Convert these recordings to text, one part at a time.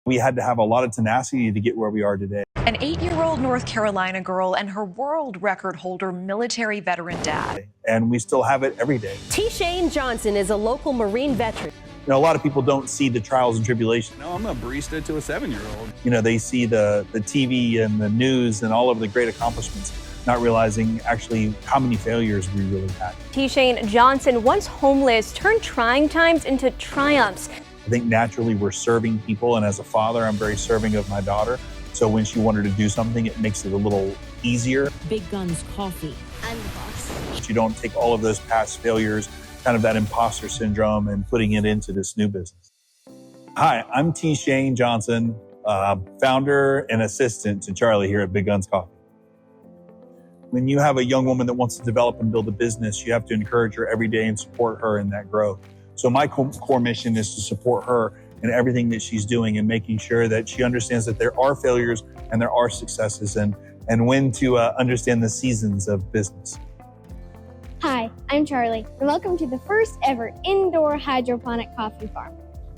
We had to have a lot of tenacity to get where we are today. An 8-year-old North Carolina girl and her world record holder military veteran dad. And we still have it every day. T. Johnson is a local Marine veteran. You know, a lot of people don't see the trials and tribulations. No, I'm a barista to a 7-year-old. You know, they see the TV and the news and all of the great accomplishments, not realizing actually how many failures we really had. T. Johnson, once homeless, turned trying times into triumphs. I think naturally we're serving people, and as a father, I'm very serving of my daughter. So when she wanted to do something, it makes it a little easier. Big Guns Coffee. I'm the boss. You don't take all of those past failures, kind of that imposter syndrome, and putting it into this new business. Hi, I'm T. Shane Johnson, founder and assistant to Charli here at Big Guns Coffee. When you have a young woman that wants to develop and build a business, you have to encourage her every day and support her in that growth. So my core mission is to support her in everything that she's doing and making sure that she understands that there are failures and there are successes, and when to understand the seasons of business. Hi, I'm Charli, and welcome to the first ever indoor hydroponic coffee farm.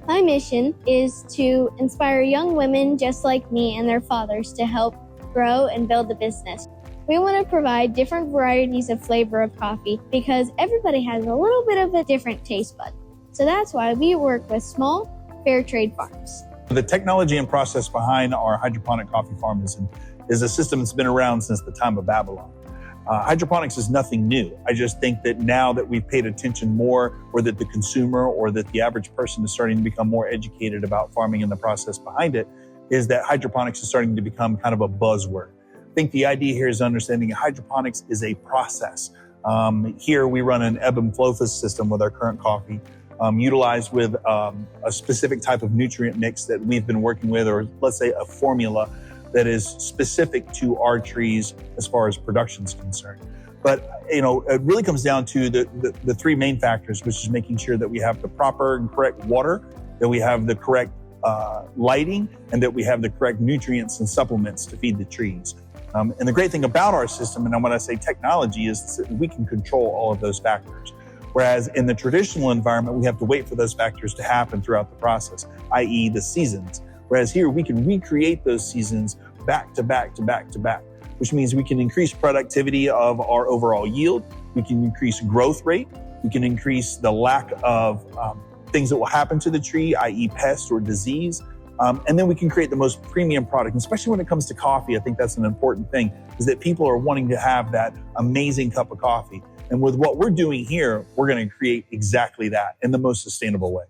My mission is to inspire young women just like me and their fathers to help grow and build a business. We want to provide different varieties of flavor of coffee because everybody has a little bit of a different taste bud. So that's why we work with small, fair trade farms. The technology and process behind our hydroponic coffee farm is a system that's been around since the time of Babylon. Hydroponics is nothing new. I just think that now that we've paid attention more, or that the consumer or that the average person is starting to become more educated about farming and the process behind it, is that hydroponics is starting to become kind of a buzzword. I think the idea here is understanding hydroponics is a process. Here we run an ebb and flow system with our current coffee, utilized with a specific type of nutrient mix that we've been working with, or let's say a formula that is specific to our trees as far as production is concerned. But you know, it really comes down to the three main factors, which is making sure that we have the proper and correct water, that we have the correct lighting, and that we have the correct nutrients and supplements to feed the trees. And the great thing about our system, and when I say technology, is that we can control all of those factors. Whereas in the traditional environment, we have to wait for those factors to happen throughout the process, i.e. the seasons. Whereas here, we can recreate those seasons back to back to back to back, which means we can increase productivity of our overall yield. We can increase growth rate. We can increase the lack of things that will happen to the tree, i.e. pest or disease. And then we can create the most premium product, and especially when it comes to coffee. I think that's an important thing, is that people are wanting to have that amazing cup of coffee. And with what we're doing here, we're going to create exactly that in the most sustainable way.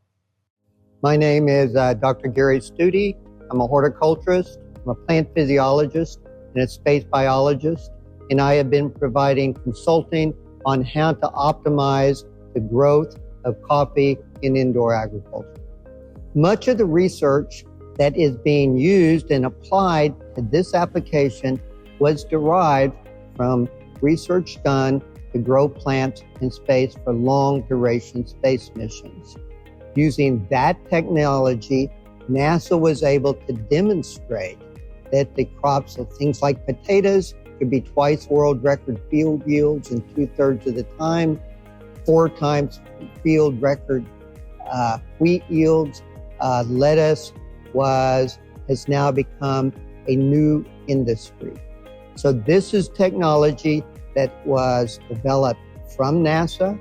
My name is Dr. Gary Studi. I'm a horticulturist, I'm a plant physiologist, and a space biologist. And I have been providing consulting on how to optimize the growth of coffee in indoor agriculture. Much of the research that is being used and applied to this application was derived from research done to grow plants in space for long duration space missions. Using that technology, NASA was able to demonstrate that the crops of things like potatoes could be twice world record field yields in 2/3 of the time, 4 times field record wheat yields. Lettuce has now become a new industry. So this is technology that was developed from NASA,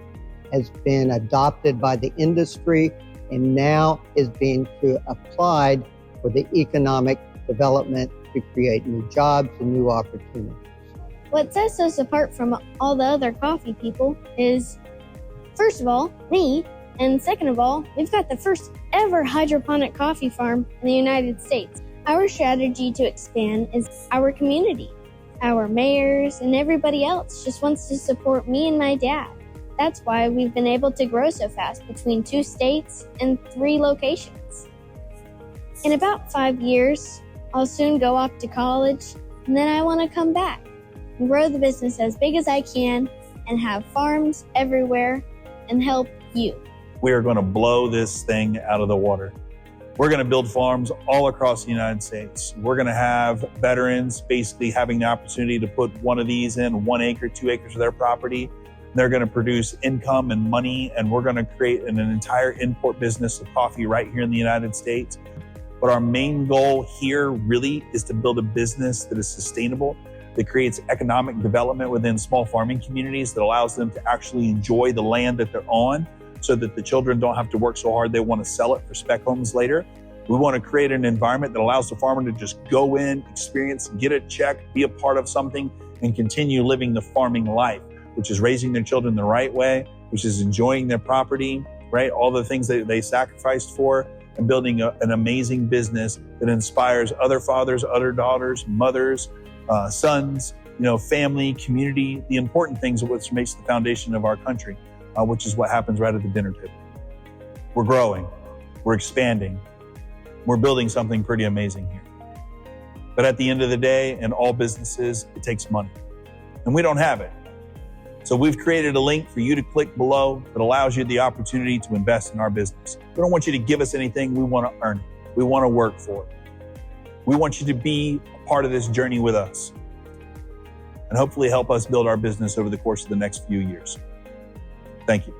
has been adopted by the industry, and now is being applied for the economic development to create new jobs and new opportunities. What sets us apart from all the other coffee people is, first of all, me, and second of all, we've got the first ever hydroponic coffee farm in the United States. Our strategy to expand is our community. Our mayors and everybody else just wants to support me and my dad. That's why we've been able to grow so fast between 2 states and 3 locations. In about 5 years, I'll soon go off to college, and then I want to come back and grow the business as big as I can and have farms everywhere and help you. We are going to blow this thing out of the water. We're going to build farms all across the United States. We're going to have veterans basically having the opportunity to put one of these in 1 acre, 2 acres of their property. They're going to produce income and money, and we're going to create an entire import business of coffee right here in the United States. But our main goal here really is to build a business that is sustainable, that creates economic development within small farming communities, that allows them to actually enjoy the land that they're on so that the children don't have to work so hard they want to sell it for spec homes later. We want to create an environment that allows the farmer to just go in, experience, get a check, be a part of something, and continue living the farming life, which is raising their children the right way, which is enjoying their property, right? All the things that they sacrificed for, and building an amazing business that inspires other fathers, other daughters, mothers, sons, family, community, the important things of which makes the foundation of our country, which is what happens right at the dinner table. We're growing, we're expanding, we're building something pretty amazing here. But at the end of the day, in all businesses, it takes money, and we don't have it. So we've created a link for you to click below that allows you the opportunity to invest in our business. We don't want you to give us anything, we want to earn it. We want to work for it. We want you to be a part of this journey with us and hopefully help us build our business over the course of the next few years. Thank you.